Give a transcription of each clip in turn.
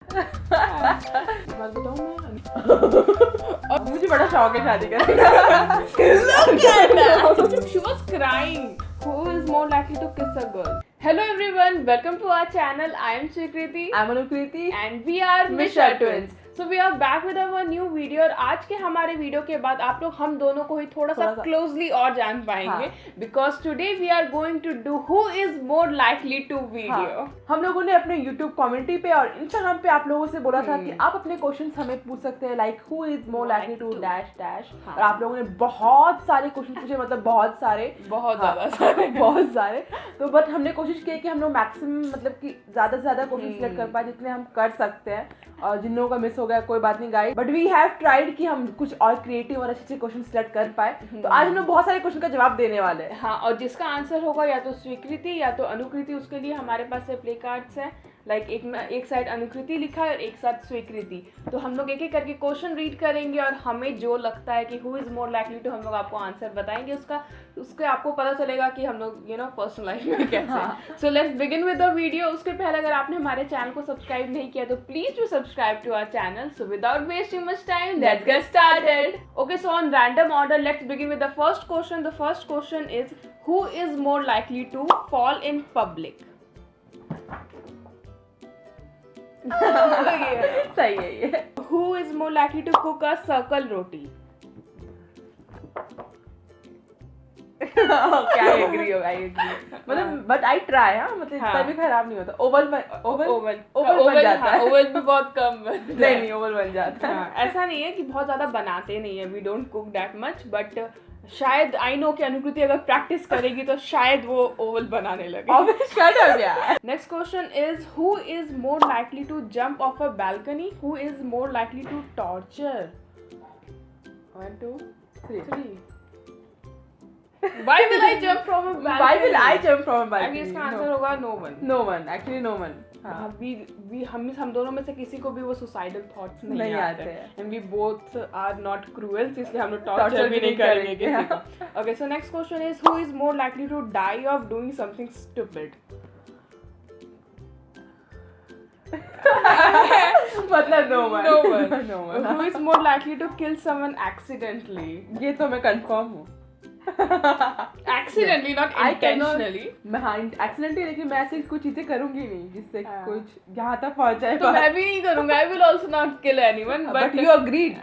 बात बताऊं मैं और मुझे बड़ा शौक है शादी करने का। She was crying. Who is more likely to kiss a girl? Hello everyone, welcome to our channel. I am Swikriti I'm Anukriti and we are Mishra Twins. So we are back with our new video और आज के हमारे video के बाद आप लोग हम दोनों को ही थोड़ा सा क्लोजली और जान पाएंगे because today we are going to do who is more likely to video. हम लोगों ने अपने YouTube कम्युनिटी पे और Instagram पे आप लोगों से बोला था कि आप अपने क्वेश्चंस हमें पूछ सकते हैं like who is more likely to dash dash और आप लोगों ने बहुत सारे क्वेश्चन पूछे मतलब बहुत सारे बहुत सारे तो बट हमने कोशिश की कि हम लोग मैक्सिमम मतलब कि ज्यादा से ज्यादा क्वेश्चन सिलेक्ट कर पाए जितने हम कर सकते हैं और जिन लोगों का मिस हो गया कोई बात नहीं guys but we have tried कि हम कुछ और क्रिएटिव और अच्छे क्वेश्चन सिलेक्ट कर पाए तो आज हम लोग बहुत सारे क्वेश्चन का जवाब देने वाले हैं। हाँ और जिसका आंसर होगा या तो स्वीकृति या तो अनुकृति उसके लिए हमारे पास से प्ले कार्ड्स हैं लाइक एक साइड अनुकृति लिखा है और एक साइड स्वीकृति तो हम लोग एक एक करके क्वेश्चन रीड करेंगे और हमें जो लगता है कि who is more likely to हम लोग आपको आंसर बताएंगे उसके आपको पता चलेगा कि हम लोग पर्सनल लाइफ में कैसे। So let's begin with the video. उसके पहले अगर आपने हमारे चैनल को सब्सक्राइब नहीं किया तो please do subscribe to our channel. So without wasting much time let's get started. Okay so on random order let's begin with the first question. The first question is who is more likely to fall in public. सही है ये। Who is more likely to cook a circle roti? Okay, I agree. मतलब but I try मतलब इतना भी खराब नहीं होता। ओवल बन जाता है। ओवल भी बहुत कम बनता है। नहीं ओवल बन जाता है। ऐसा नहीं है कि बहुत ज्यादा बनाते नहीं है। We don't cook that much but शायद आई नो कि अनुकृति अगर प्रैक्टिस करेगी तो शायद वो ओवल बनाने लगे। Next question is who is more likely to jump off a balcony. Who is more likely to torture. 1 2 3 Why will I jump from a balcony? Why will I jump from a balcony? इसका answer होगा no one. No one. Actually no one. हम दोनों में से किसी को भी वो सुसाइडल थॉट्स नहीं आते हैं and we both are not cruel इसलिए हम लोग टॉर्चर भी नहीं करेंगे किसी को। Okay so next question is who is more likely to die of doing something stupid. मतलब no one. Who is more likely to kill someone accidentally. ये तो मैं कंफर्म हूँ। Accidentally not intentionally. मैं हाँ accidentally लेकिन मैं ऐसी कुछ चीजें करूँगी नहीं जिससे कुछ यहाँ तक पहुँच जाए। तो मैं भी नहीं करूँगा। I will also not kill anyone. But you agreed.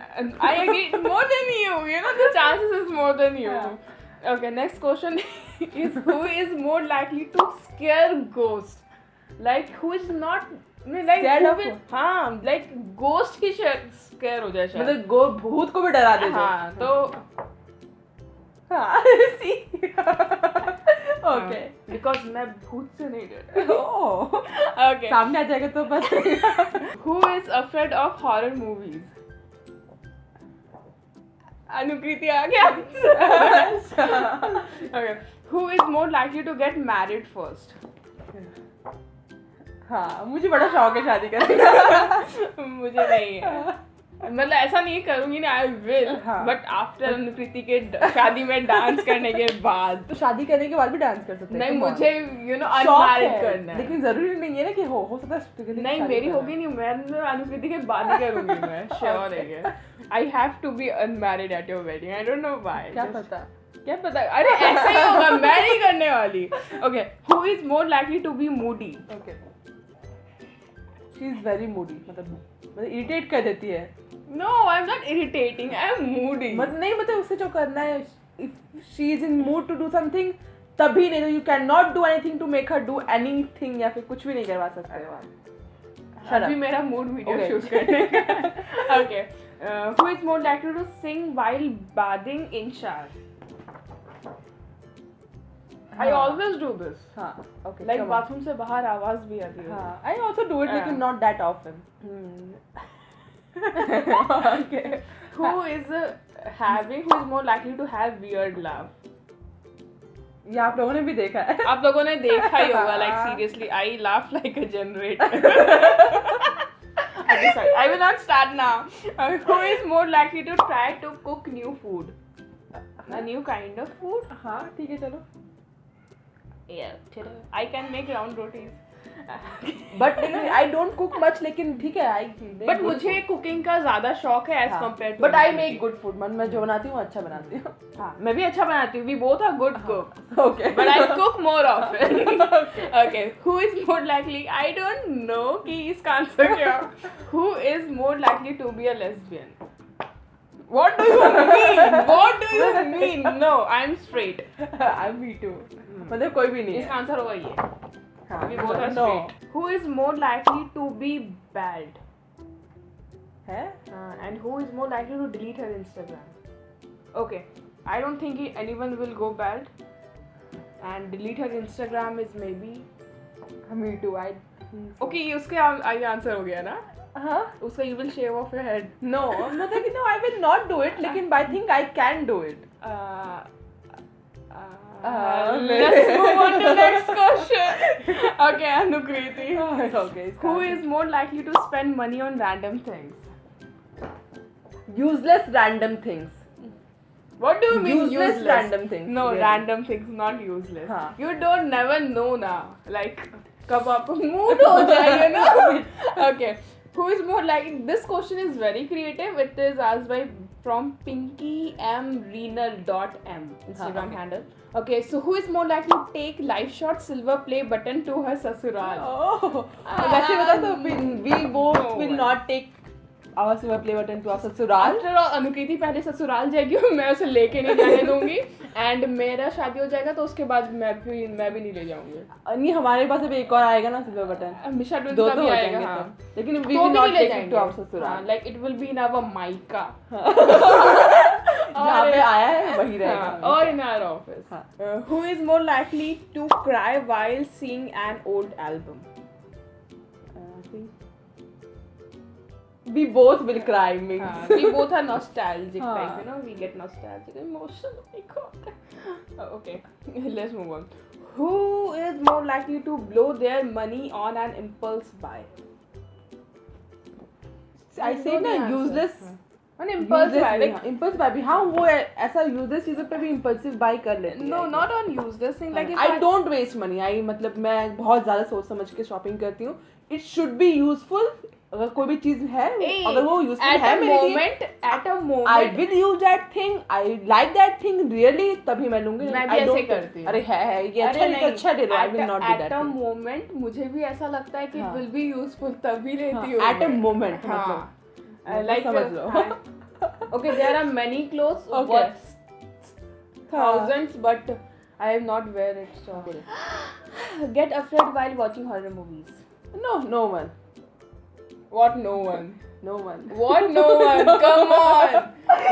I agreed more than you. You know the chances is more than you. Okay, next question is who is more likely to scare ghost? Like who is not like हाँ like ghost ही scare हो जाए शायद। मतलब भूत को भी डरा दे। हाँ तो ओके बिकॉज मैं भूत से नहीं डरता। ओके सामने आ जाएगा तो बस। Who is afraid of horror movies. Anukriti आ गया। Okay who is more likely to get married first. हाँ मुझे बड़ा शौक है शादी करने का। मुझे नहीं है मतलब ऐसा नहीं करूंगी ना आई विल बट आफ्टर अनुकृति के शादी में डांस करने के बाद। तो शादी करने के बाद भी डांस कर सकते हैं। नहीं मुझे अनमैरिड करना है लेकिन जरूरी नहीं है ना कि हो सकता है नहीं मेरी होगी नहीं मैं अनुकृति के बाद ही करूंगी मैं श्योर है। I have to be unmarried at your wedding. I don't know why. क्या पता अरे ऐसा ही होगा मैं नहीं करने वाली। Okay who is more likely to be moody. Okay she is very moody मतलब इरिटेट कर देती है। No, I'm not irritating. I'm moody. मतलब उससे जो करना है if she is in mood to do something तभी नहीं तो you cannot do anything to make her do anything या फिर कुछ भी नहीं करवा सकते हो। अभी मेरा मूड वीडियो शूट करने का। Okay. Who is more likely to sing while bathing in shower? I always do this. हाँ okay. Like बाथरूम से बाहर आवाज भी आती है। हाँ I also do it लेकिन not that often. Okay. Who is more likely to have weird laugh? ये आप लोगों ने भी देखा है। आप लोगों ने देखा ही होगा like seriously I laugh like a generator. Okay, sorry. I will not start now. Who is more likely to try to cook new food? A new kind of food? हाँ ठीक है चलो। Yeah, I can make round rotis. But I don't cook much, लेकिन ठीक है, आई but मुझे cooking का ज्यादा शौक है as compare to, but I make good food, मैं जो बनाती हूँ अच्छा बनाती हूँ. हाँ मैं भी अच्छा बनाती हूँ, we both are good cook, Okay. but I cook more often. Okay, who is more likely? I don't know कि इसका आंसर क्या. Who is more likely to be a lesbian? What do you mean? What do you mean? No, I'm straight. I'm me too. मतलब कोई भी नहीं इसका है. Answer होगा ये. हाँ. We both are No. straight. Who is more likely to be bald? है? And who is more likely to delete her Instagram? Okay, I don't think anyone will go bald. And delete her Instagram is maybe. Me too. I. Okay, ये उसके I answer हो गया ना. हाँ. उसका you will shave off your head. No, मतलब कि no, I will not do it. लेकिन I think I can do it. Let's move on to next question. Okay, Anukriti. Okay. Who is more likely to spend money on random things? Useless random things. What do you mean Useless random things, No, really. random things, not useless. हाँ. You don't never know now. Like, कब आपको mood हो जाएगा ना? Okay. Who is more likely? This question is very creative. It is asked by from pinkymrenal.m Instagram handle. Okay, so who is more likely to take live shot silver play button to her ससुराल? Oh. वैसे बता तो we both No will way. not take our silver play button to our ससुराल. After all, अनुकृति पहले ससुराल जाएगी और मैं उसे लेके नहीं जाने दूंगी. And मेरा शादी हो जाएगा तो उसके बाद मैं भी नहीं ले जाऊंगी. नहीं, हमारे पास अभी एक और आएगा ना सिल्वर बटन. मिशा ट्विंस दो का तो भी हो आएगा. जाएंगे हाँ. तो. लेकिन we तो will भी not ले take it जाएंगे. to our ससुराल. Like it will be in our मायका. जहाँ पे आया है वही हाँ, रहेगा. or in our office. हाँ. Who is more likely to cry while seeing an old album? We both will cry. Me. We both are nostalgic हाँ. type, you know. We get nostalgic, emotional. Oh my God. Okay, let's move on. Who is more likely to blow their money on an impulse buy? I say ना useless. On impulse buy, like impulse buy भी. हाँ, वो ऐसा useless चीजों पे भी impulsive buy कर लेती है. no, not on useless thing. Like if I don't waste money. मतलब मैं बहुत ज़्यादा सोच समझ के shopping करती हूँ. It should be useful. अगर कोई भी चीज है, अगर वो useful है मेरे लिए, at a moment, I will use that thing. I like that thing really. तभी मैं लूँगी. मैं भी ऐसे करती हूँ. अरे है ये अच्छा नहीं तो अच्छा ले लो. I will not do that. At a moment मुझे भी ऐसा लगता है कि it will be useful तभी लेती हूँ. At a moment मतलब. Like समझ लो. Okay, there are many clothes worth thousands, but I have not wear it. So get afraid while watching horror movies. No one. What? No one. No one. What? No one. Come on.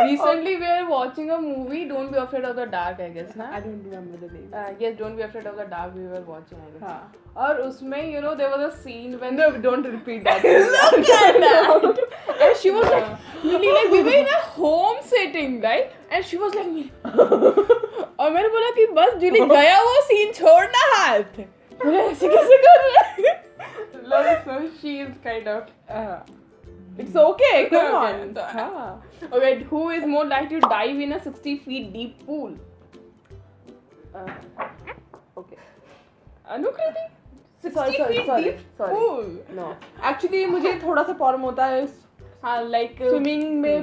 Recently we were watching a movie. Don't be afraid of the dark. I guess ना. I don't remember the name. Yes, don't be afraid of the dark. We were watching. I guess. हाँ. और उसमें you know there was a scene when No, don't repeat that. look at that. And she was like, really like we were in a home setting, right? And she was like me. और मैंने बोला कि बस जूली गया वो scene छोड़ना हाथ. बोले ऐसे कैसे कर रहे हैं? So she is kind of. It's okay. Come Okay. on. हाँ. Okay, who is more likely to dive in a 60 feet deep pool? Okay. Anukriti? 60 Sorry. feet deep pool? No. Actually मुझे थोड़ा सा problem होता है हाँ, like swimming में.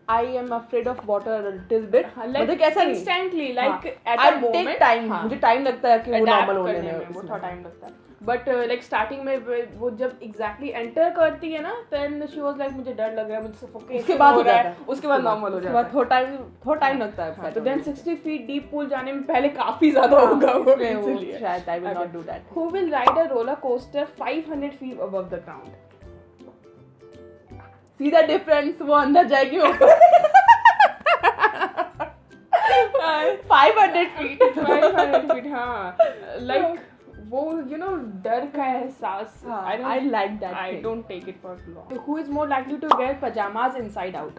I am afraid of water a little bit. like मतलब कैसा नहीं? instantly, like at I a moment. take time. हाँ, मुझे time लगता है कि वो adapt normal होने करने में. वो थोड़ा time लगता है. But like starting में वो जब exactly enter करती है ना, then she was like मुझे डर लग रहा है, मुझे suffocation उसके बाद हो रहा जाता है, उसके बाद normal हो उसके जाता बाद है. थोड़ा time लगता है. तो then 60 feet deep pool जाने में पहले काफी ज़्यादा होगा वो इसलिए. शायद I will not do that. Who will ride a roller coaster 500 feet above the ground? See the difference? वो अंदर जाएगी वो 500 feet. 500 feet, हाँ. Like वो you know डर का एहसास. I like that I thing. don't take it for long. Who is more likely to wear pajamas inside out?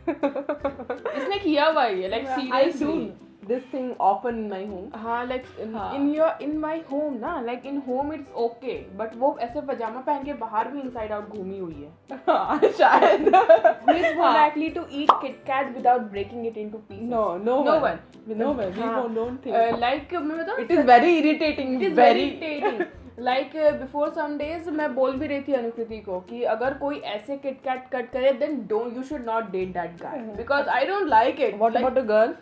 इसने किया हुआ है like I seriously. do. this thing often in my home. हाँ like हाँ. in my home ना, like in home it's okay, but वो ऐसे पजामा पहन के बाहर भी inside out घूमी हुई है. हाँ, शायद. Who is more हाँ. likely to eat Kit Kat without breaking it into pieces? No one. No one. We हाँ. don't think. Like मैं बताऊँ. It is very irritating. It is very irritating. Like before some days मैं बोल भी रही थी अनुकृति को कि अगर कोई ऐसे Kit Kat कट करे then you should not date that guy because I don't like it. What about a girl?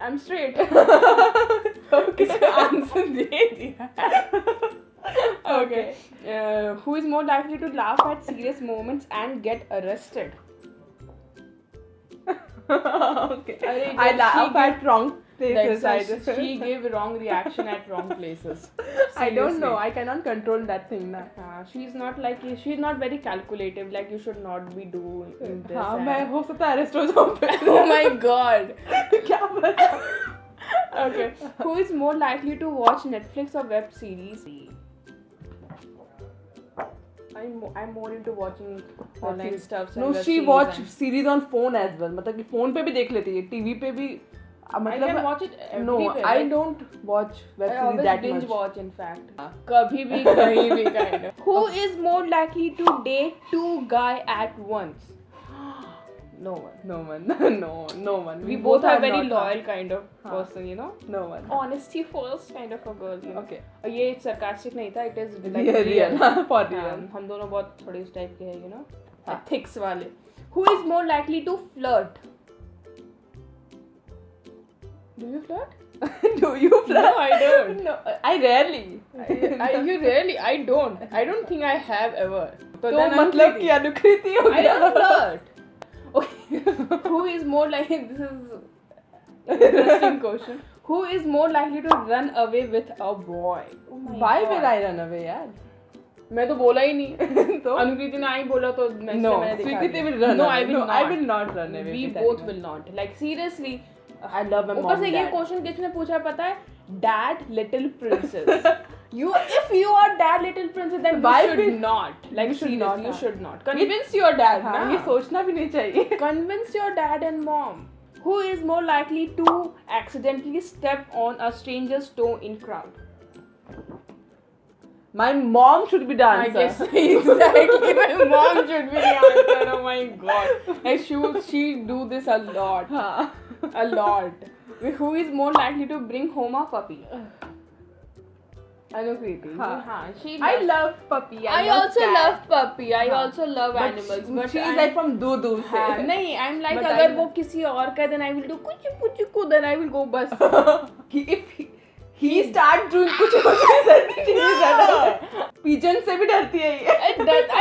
I'm straight. Okay. Answer दे दिया. Okay. Who is more likely to laugh at serious moments and get arrested? Okay. अरे, I laugh she at wrong places. Like, she gave wrong reaction at wrong places. I don't know. Seriously. I cannot control that thing na. She's not very calculative. Like you should not be doing this. हाँ, and- मैं हो सकता है arrest हो जाऊँ फिर. Oh my god. क्या पता. Okay. Who is more likely to watch Netflix or web series? I'm more into watching online stuff. No, she watch series on phone as well. मतलब कि phone पे भी देख लेती है, TV पे भी. I can watch it everywhere. No, I like, don't watch web I series always that binge much. watch in fact. कभी भी कहीं भी kind of. Who is more likely to date two guys at once? No one. No one. We both are very not, loyal kind of हाँ. person, you know. No one. Honesty first kind of a girl. You know? Okay. ये sarcastic नहीं था. It is like Real. For real. हम दोनों बहुत थोड़े इस type के हैं, you know. हाँ. Ethics वाले. Who is more likely to flirt? Do you flirt? Do you flirt? No, I don't. No, I rarely. You really? I don't. I don't think I have ever. तो मतलब कि अनुकृति हो I गया. don't flirt. Okay. Who is more likely? This is interesting question. Who is more likely to run away with a boy? Oh my Why God. will I run away यार? मैं तो बोला ही नहीं. तो अनुकृति ने आई बोला तो no, स्वीकृति will run No, away. I will No, not. I will not run away. We with both anyone. will not. Like seriously. I love my mom. ऊपर से ये dad. क्वेश्चन किसने पूछा पता है? Dad, little princess. If you are dad, little princess, then Why you should will- not. Like You should seriously, not, you हाँ. should not. Convince your dad. हाँ, ना. ये सोचना भी नहीं चाहिए. Convince your dad and mom. Who is more likely to accidentally step on a stranger's toe in crowd? My mom should be the I answer. guess exactly. My mom should be the answer. Oh my god. Like she do this a lot. हाँ. A lot. Who is more likely to bring home a puppy? Anukriti. हाँ. She I loves- love puppy. I love also cat. love puppy. I हाँ. also love But animals. But she is I'm- like from दूर से. हाँ, नहीं, I'm like But अगर I- वो किसी और का then I will do कुछ कुछ then I will go बस. If he starts doing कुछ pigeon से भी डरती है ये.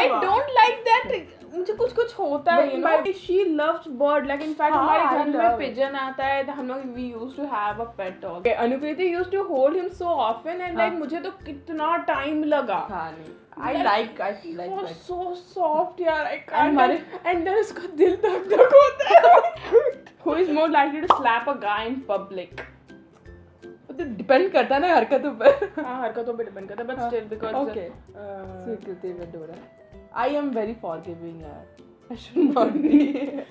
I don't like that. मुझे कुछ होता है, you know. She loves bird. Like in fact हाँ, हमारे I घर में love it. pigeon आता है तो हम लोग we used to have a pet dog. Anukriti used to hold him so often and like हाँ. मुझे तो कितना time लगा. हाँ नहीं. I like was that. so soft यार. I can't. हमारे- And then उसका दिल धक होता है. Who is more likely to slap a guy in public? तो डिपेंड करता है ना हरकतों पर. हाँ, हरकतों पे डिपेंड करता है, but हाँ. still because Okay. uh, स्वीकृति में डोरा. I am very forgiving यार. I should not be.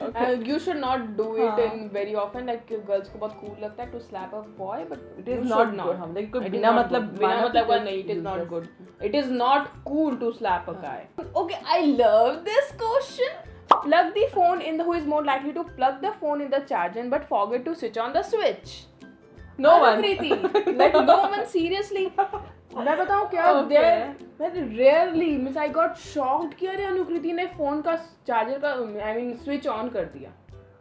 Okay. you should not do it हाँ. in very often. Like girls को बहुत cool लगता है to slap a boy, but It is you not should good. हम लेकिन कोई It is बिना not मतलब good. बिना माना मतलब तो का नहीं. It is not useless. good. It is not cool to slap a guy. Okay, I love this question. Plug the phone in the. Who is more likely to plug the phone in the charger but forget to switch on the switch? No one. Anukriti. Like no one seriously. मैं बताऊँ क्या? Okay. मैं rarely means I got shocked कि अरे अनुकृति ने phone का charger का I mean switch on कर दिया.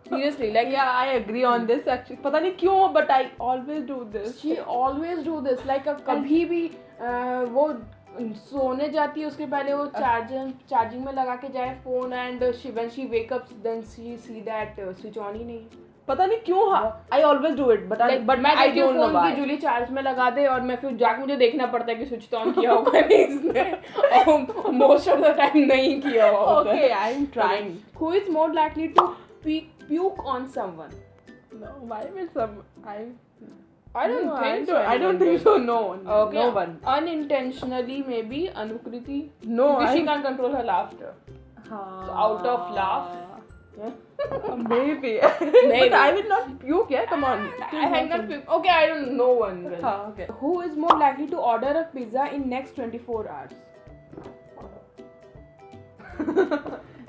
Seriously, like Yeah, I agree on this actually. पता नहीं क्यों, but I always do this. she always do this. Like कभी भी वो सोने जाती है उसके पहले वो चार्जिंग में लगा के जाए phone and when she wake up then she see that switch on ही नहीं. पता नहीं क्यों. I always do it, but But मैं I देखती हूँ don't know फोन की why. जूली चार्ज में लगा दे और मैं फिर जाके मुझे देखना पड़ता है कि स्विच ऑन किया होगा नहीं इसने और मोस्ट ऑफ द टाइम नहीं किया होगा. Okay, I'm trying. Who is more likely to puke on someone? No, why will some? I don't No, think so. I don't think so. No, Okay. no one. Unintentionally, maybe Anukriti. No, Because she I- can't control her laughter. हाँ. So out of laugh. Maybe. Maybe. But I will not puke, yeah? Come on. I had not picked. Okay, I don't know one. Well. Okay. Who is more likely to order a pizza in next 24 hours?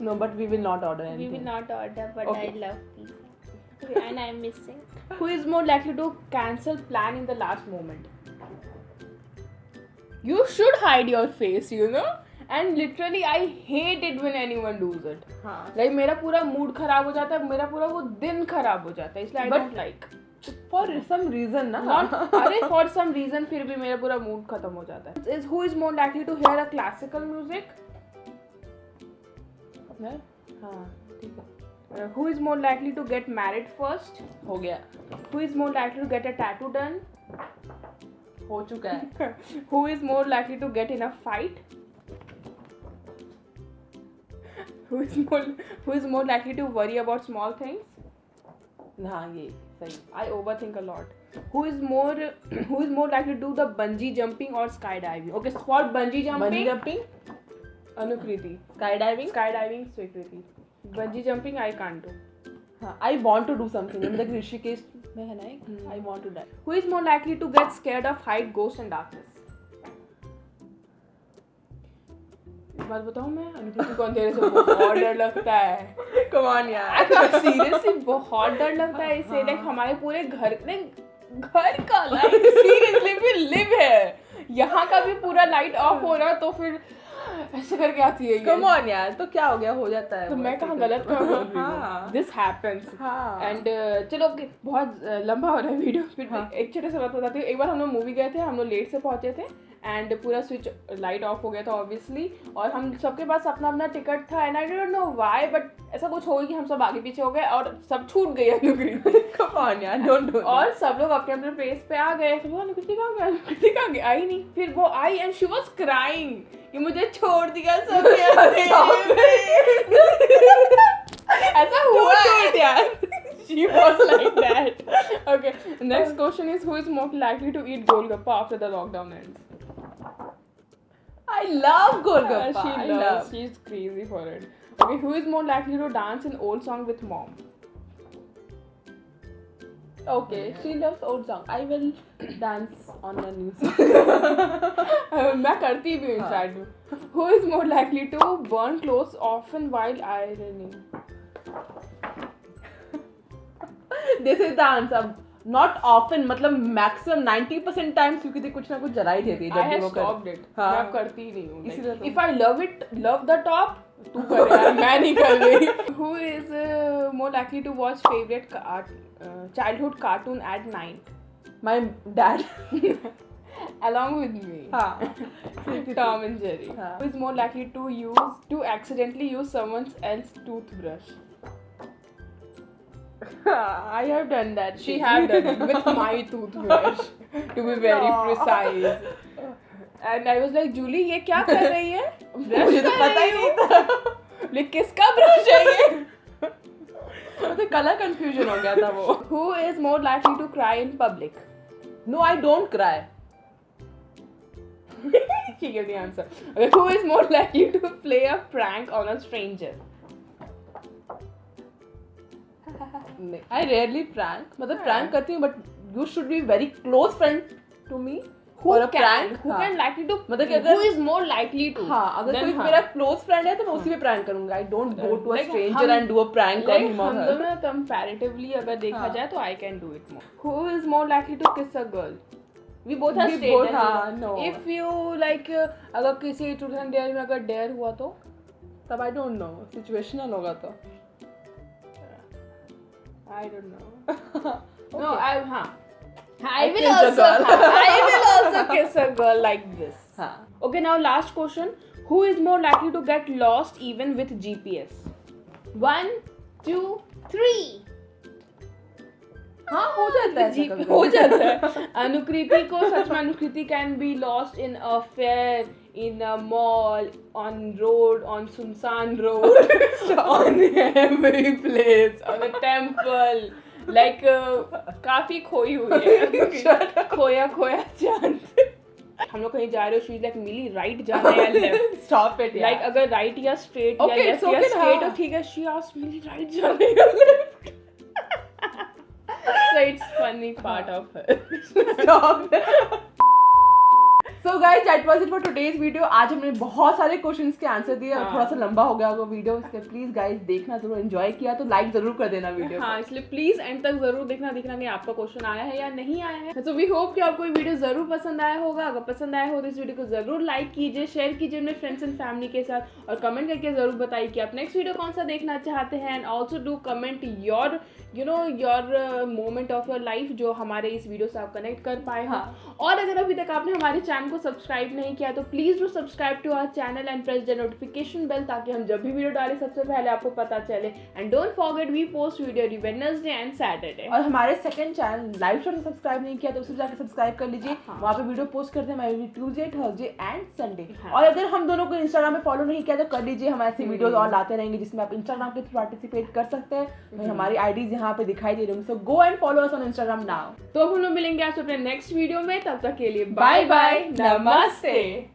No, but we will not order We anything. will not order, but Okay. I love pizza. And I'm missing. Who is more likely to cancel plan in the last moment? You should hide your face, you know. And literally, I hate it when anyone does it. हाँ. Like मेरा पूरा mood खराब हो जाता है, मेरा पूरा वो दिन खराब हो जाता है, इसलिए I But- don't like. For some reason, ना. Not अरे for some reason फिर भी मेरा पूरा मूड खत्म हो जाता है. Is who is more likely to hear a classical music? हाँ, ठीक है. Who is more likely to get married first? हो गया. Who is more likely to get a tattoo done? हो चुका है. Who is more likely to get in a fight? Who is more likely to worry about small things? हाँ, ये सही. I overthink a lot. Who is more likely to do the bungee jumping or skydiving? Okay, for bungee jumping, Bungee jumping, Anukriti. skydiving. Skydiving, Swikriti. Bungee jumping, I can't do. हाँ, I want to do something. मतलब ऋषिकेश में है ना एक. I want to die. Who is more likely to get scared of height, ghost and darkness? एक बात बताऊं मैं, अनुकृति को अंधेरे से बहुत डर लगता है. Come on यार. सीरियसली बहुत डर लगता है इससे. लाइक हमारे पूरे घर का लाइट सीरियसली भी लिव है. यहाँ का भी पूरा लाइट ऑफ हो रहा तो फिर ऐसे करके आती है ये. Come on यार. तो क्या हो गया? हो जाता है. तो वो. मैं कहाँ गलत कर रही हूँ. हाँ. This happens. हाँ. एंड चलो बहुत लंबा हो रहा है वीडियो. फिर हाँ. एक छोटे से बात बताती हूँ. एक बार हम लोग मूवी गए थे, हम लोग लेट से पहुंचे थे एंड पूरा स्विच लाइट ऑफ हो गया था ऑब्वियसली. और हम सबके पास अपना अपना टिकट था and I don't know why but ऐसा कुछ हो गया कि हम सब आगे पीछे हो गए और सब छूट गए अनुकृति. Come on यार. Don't do. और सब लोग अपने अपने प्लेस पे आ गए. सब अनुकृति कहाँ गई, अनुकृति कहाँ गई, आई नहीं. फिर वो आई एंड शी वाज क्राइंग कि मुझे छोड़ दिया सब. ऐसा हुआ है यार. She was like that. Okay. Next question is who is more likely to eat golgappa after the lockdown ends? I love Golgappa. She I loves. love. She's crazy for it. Okay. Who is more likely to dance an old song with mom? Okay, she loves old song. I will dance on a new song. मैं करती भी हूँ हाँ. inside. Who is more likely to burn clothes often while ironing? This is the answer. Not often, मतलब maximum 90% times क्योंकि कुछ ना कुछ जला ही देती है I जब भी have वो कर. stopped it. हाँ. मैं अब करती ही नहीं हूँ. इसीलिए Like, तो. if I love the top, तू कर यार, मैं नहीं कर रही. Who is more likely to watch favorite childhood cartoon at night? My dad. Along with me. हाँ. Tom and Jerry. हाँ. Who is more likely to accidentally use someone else's toothbrush? I have done that. She have done it with my toothbrush. To be very No. precise. And I was like, Julie, ये क्या कर रही है? मुझे तो पता ही नहीं था. लेकिन किसका ब्रश है ये? मुझे कलर confusion हो गया था वो. Who is more likely to cry in public? No, I don't cry. She gave the answer. Okay, who is more likely to play a prank on a stranger? नहीं. I rarely prank. मतलब prank करती हूँ but you should be very close friend to me. Who For a can? prank? Who हाँ. can likely to? मतलब कि अगर- Who is more likely to? हाँ, अगर Then कोई हाँ. मेरा close friend है तो मैं उसी पे prank करूँगा. I don't go to a Like, stranger हम- and do a prank on Like him or हम her. दोनों comparatively अगर देखा हाँ. जाए तो I can do it more. Who is more likely to kiss a girl? We both are We straight. both, and हाँ, no. If you like अगर किसी truth and dare में अगर dare हुआ तो तब I don't know. Situational होगा तो. I don't know. Okay. No, हाँ. I will kiss a also. girl. I will also kiss a girl like this. हाँ. Okay, now last question. Who is more likely to get lost even with GPS? 1, 2, 3. हाँ, हो जाता है. ऐसा jeep कभी-कभी. हो जाता है. अनुकृति को सच में Anukriti can be lost in a fair, in a mall, on road, on सुनसान road, on every place, on a temple. Like काफी खोई हुई है. खोया खोया चांद. हम लोग कहीं जा रहे हो, शी इज लाइक मिली राइट जाना है या लेफ्ट, स्टॉप इट लाइक अगर राइट या स्ट्रेट या Okay, लेफ्ट it's या okay स्ट्रेट ना। हो ठीक है, शी आस्क्ड मिली राइट जाना है या left, so it's funny part of her. Stop. So guys, that was it for today's video. आज हमने बहुत सारे क्वेश्चंस के आंसर दिए और हाँ। थोड़ा सा लंबा हो गया होगा वीडियो, इसलिए प्लीज गाइस देखना जरूर, एंजॉय किया तो लाइक जरूर कर देना वीडियो हाँ, इसलिए प्लीज एंड तक जरूर देखना कि आपका क्वेश्चन आया है या नहीं आया है। सो वी होप कि आपको ये वीडियो जरूर पसंद आया होगा। अगर पसंद आया हो तो इस वीडियो को जरूर लाइक कीजिए, शेयर कीजिए अपने फ्रेंड्स एंड फैमिली के साथ, और कमेंट करके जरूर बताइए कि आप नेक्स्ट वीडियो कौन सा देखना चाहते हैं। And also do comment your your moment of your life जो हमारे इस वीडियो से आप कनेक्ट कर पाए हो। हाँ। और अगर अभी तक आपने हमारे चैनल को सब्सक्राइब नहीं किया तो please do subscribe to our channel and press the notification bell, ताकि हम जब भी वीडियो डालें सबसे पहले आपको पता चले। And don't forget we post video every Wednesday and Saturday. और हमारे second channel live show subscribe नहीं किया तो उसे जाकर सब्सक्राइब कर लीजिए। हाँ। वहाँ पे वीडियो पोस्ट करते हैं हमारे ट्यूसडे, थर्सडे एंड संडे। हाँ। और अगर हम दोनों को इंस्टाग्राम पे फॉलो नहीं किया तो कर लीजिए, हम ऐसी वीडियोस और लाते रहेंगे जिसमें आप इंस्टाग्राम के थ्रू पार्टिसिपेट कर सकते हैं। और हमारी आईडीज यहाँ पे दिखाई दे रही है, so go and follow us on Instagram now. तो अब हम लोग मिलेंगे आपसे अपने नेक्स्ट वीडियो में, तब तक के लिए बाय बाय बाय, बाय, नमस्ते।